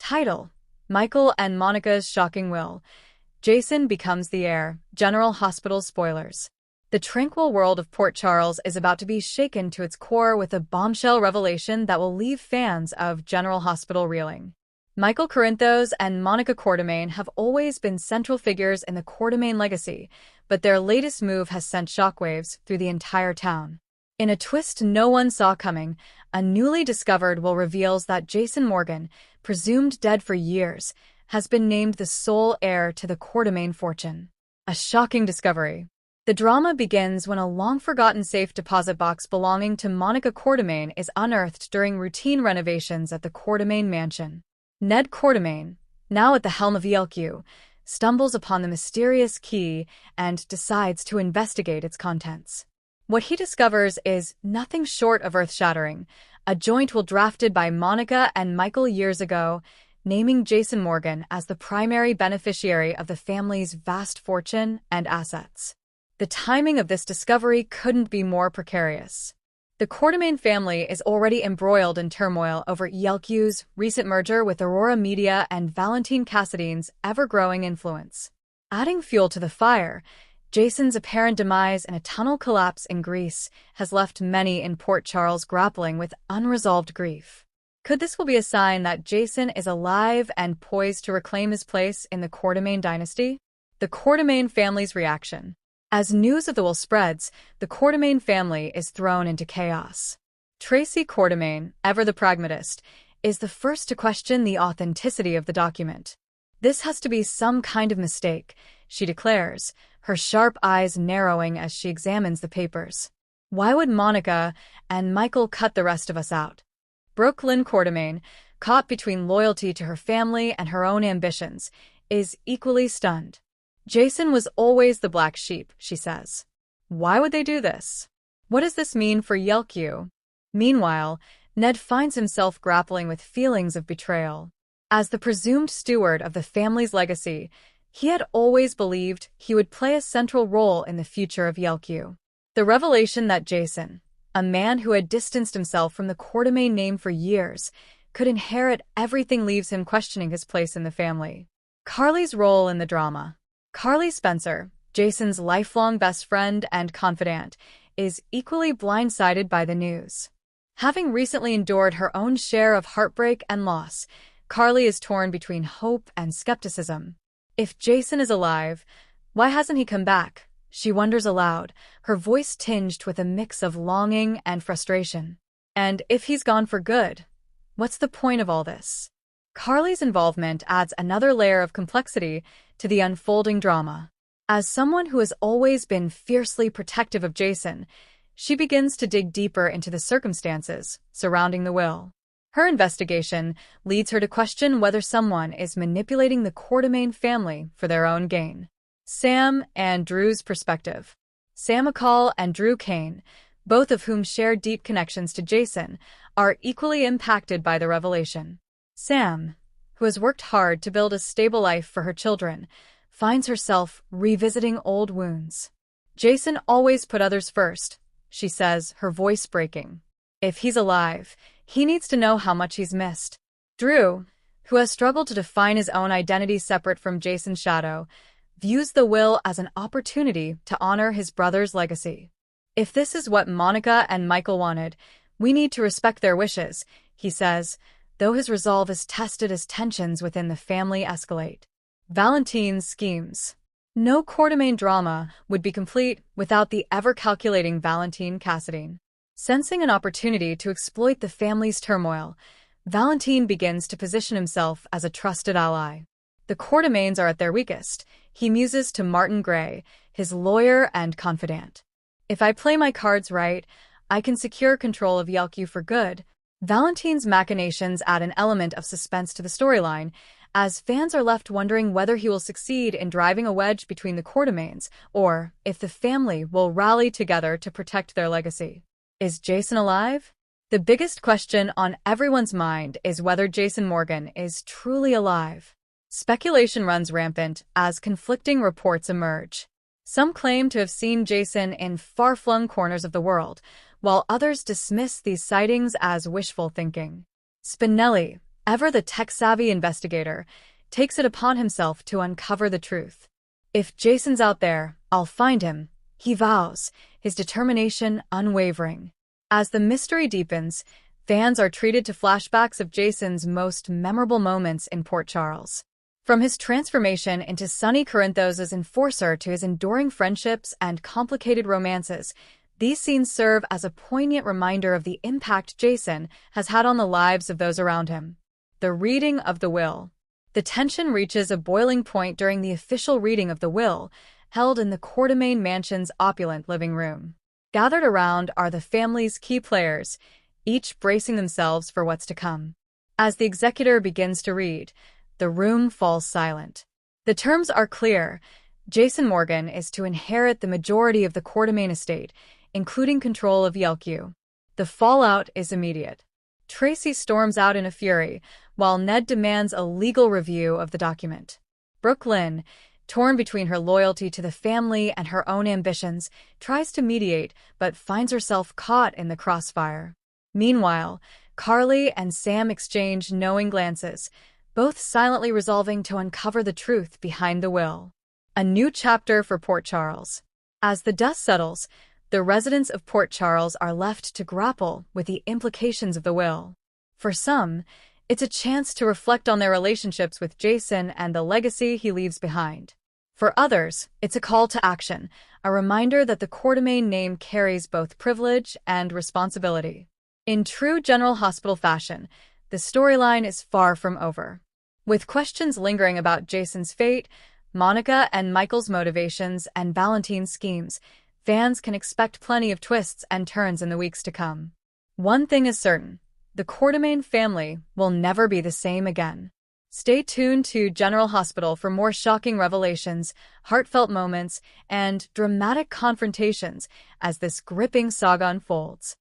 Title: Michael and Monica's Shocking Will. Jason becomes the heir. General Hospital spoilers. The tranquil world of Port Charles is about to be shaken to its core with a bombshell revelation that will leave fans of General Hospital reeling. Michael Corinthos and Monica Quartermaine have always been central figures in the Quartermaine legacy, but their latest move has sent shockwaves through the entire town. In a twist no one saw coming, a newly discovered will reveals that Jason Morgan, presumed dead for years, has been named the sole heir to the Quartermaine fortune. A shocking discovery. The drama begins when a long-forgotten safe deposit box belonging to Monica Quartermaine is unearthed during routine renovations at the Quartermaine mansion. Ned Quartermaine, now at the helm of ELQ, stumbles upon the mysterious key and decides to investigate its contents. What he discovers is nothing short of earth-shattering, a joint will drafted by Monica and Michael years ago, naming Jason Morgan as the primary beneficiary of the family's vast fortune and assets. The timing of this discovery couldn't be more precarious. The Quartermaine family is already embroiled in turmoil over ELQ's recent merger with Aurora Media and Valentine Cassidy's ever-growing influence. Adding fuel to the fire, Jason's apparent demise in a tunnel collapse in Greece has left many in Port Charles grappling with unresolved grief. Could this be a sign that Jason is alive and poised to reclaim his place in the Quartermaine dynasty? The Quartermaine family's reaction. As news of the will spreads, the Quartermaine family is thrown into chaos. Tracy Quartermaine, ever the pragmatist, is the first to question the authenticity of the document. This has to be some kind of mistake, she declares, her sharp eyes narrowing as she examines the papers. Why would Monica and Michael cut the rest of us out? Brooklyn Quartermaine, caught between loyalty to her family and her own ambitions, is equally stunned. Jason was always the black sheep, she says. Why would they do this? What does this mean for ELQ? Meanwhile, Ned finds himself grappling with feelings of betrayal. As the presumed steward of the family's legacy, he had always believed he would play a central role in the future of ELQ. The revelation that Jason, a man who had distanced himself from the Quartermaine name for years, could inherit everything leaves him questioning his place in the family. Carly's role in the drama. Carly Spencer, Jason's lifelong best friend and confidant, is equally blindsided by the news. Having recently endured her own share of heartbreak and loss, Carly is torn between hope and skepticism. If Jason is alive, why hasn't he come back? She wonders aloud, her voice tinged with a mix of longing and frustration. And if he's gone for good, what's the point of all this? Carly's involvement adds another layer of complexity to the unfolding drama. As someone who has always been fiercely protective of Jason, she begins to dig deeper into the circumstances surrounding the will. Her investigation leads her to question whether someone is manipulating the Quartermaine family for their own gain. Sam and Drew's perspective. Sam McCall and Drew Kane, both of whom share deep connections to Jason, are equally impacted by the revelation. Sam, who has worked hard to build a stable life for her children, finds herself revisiting old wounds. Jason always put others first, she says, her voice breaking. If he's alive, he needs to know how much he's missed. Drew, who has struggled to define his own identity separate from Jason's shadow, views the will as an opportunity to honor his brother's legacy. If this is what Monica and Michael wanted, we need to respect their wishes, he says, though his resolve is tested as tensions within the family escalate. Valentine's schemes. No Quartermaine drama would be complete without the ever-calculating Valentine Cassidy. Sensing an opportunity to exploit the family's turmoil, Valentine begins to position himself as a trusted ally. The Quartermaines are at their weakest, he muses to Martin Gray, his lawyer and confidant. If I play my cards right, I can secure control of ELQ for good. Valentine's machinations add an element of suspense to the storyline, as fans are left wondering whether he will succeed in driving a wedge between the Quartermaines, or if the family will rally together to protect their legacy. Is Jason alive? The biggest question on everyone's mind is whether Jason Morgan is truly alive. Speculation runs rampant as conflicting reports emerge. Some claim to have seen Jason in far-flung corners of the world, while others dismiss these sightings as wishful thinking. Spinelli, ever the tech-savvy investigator, takes it upon himself to uncover the truth. "If Jason's out there, I'll find him," he vows, his determination unwavering. As the mystery deepens, fans are treated to flashbacks of Jason's most memorable moments in Port Charles. From his transformation into Sonny Corinthos' enforcer to his enduring friendships and complicated romances, these scenes serve as a poignant reminder of the impact Jason has had on the lives of those around him. The reading of the will. The tension reaches a boiling point during the official reading of the will, held in the Quartermaine mansion's opulent living room. Gathered around are the family's key players, each bracing themselves for what's to come. As the executor begins to read, the room falls silent. The terms are clear. Jason Morgan is to inherit the majority of the Quartermaine estate, including control of Yelku. The fallout is immediate. Tracy storms out in a fury, while Ned demands a legal review of the document. Brooklyn, torn between her loyalty to the family and her own ambitions, tries to mediate but finds herself caught in the crossfire. Meanwhile, Carly and Sam exchange knowing glances, both silently resolving to uncover the truth behind the will. A new chapter for Port Charles. As the dust settles, the residents of Port Charles are left to grapple with the implications of the will. For some, it's a chance to reflect on their relationships with Jason and the legacy he leaves behind. For others, it's a call to action, a reminder that the Quartermaine name carries both privilege and responsibility. In true General Hospital fashion, the storyline is far from over. With questions lingering about Jason's fate, Monica and Michael's motivations, and Valentine's schemes, fans can expect plenty of twists and turns in the weeks to come. One thing is certain: the Quartermaine family will never be the same again. Stay tuned to General Hospital for more shocking revelations, heartfelt moments, and dramatic confrontations as this gripping saga unfolds.